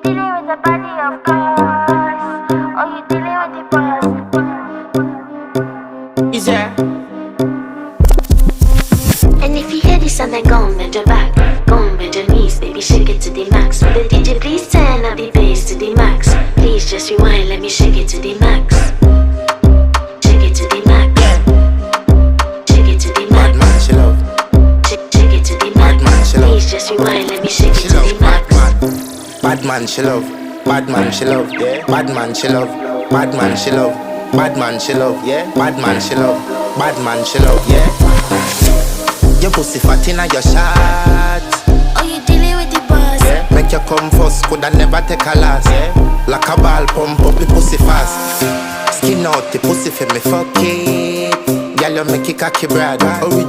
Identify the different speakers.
Speaker 1: dealing with the body, of course. Or you dealing with the boss.
Speaker 2: Is there?
Speaker 3: And if you hear this and then go on bend your back, go on bend your knees, baby shake it to the max. Will the DJ please turn up the bass to the max? Please just rewind, let me shake it to the max. Shake it to the max. Shake it to the
Speaker 2: Bad
Speaker 3: max.
Speaker 2: man, she love.
Speaker 3: Shake it to the
Speaker 2: Bad man,
Speaker 3: max.
Speaker 2: she love.
Speaker 3: Please just rewind, let me shake
Speaker 2: She
Speaker 3: it to
Speaker 2: love.
Speaker 3: the max.
Speaker 2: Bad man, she love. Bad man, she love. Yeah. Bad man, she love. Bad man, she love. Bad man, she love. Yeah. Bad man, she love. Bad man, she love. Yeah. Your pussy fat inna your shot.
Speaker 3: Oh, you dealing with the boss?
Speaker 2: Yeah. Make you come first, coulda never take a last. Yeah. Like a ball, pump up the pussy fast. Skin out the pussy for me, fuck it. Girl, you make it cocky, brother. Original.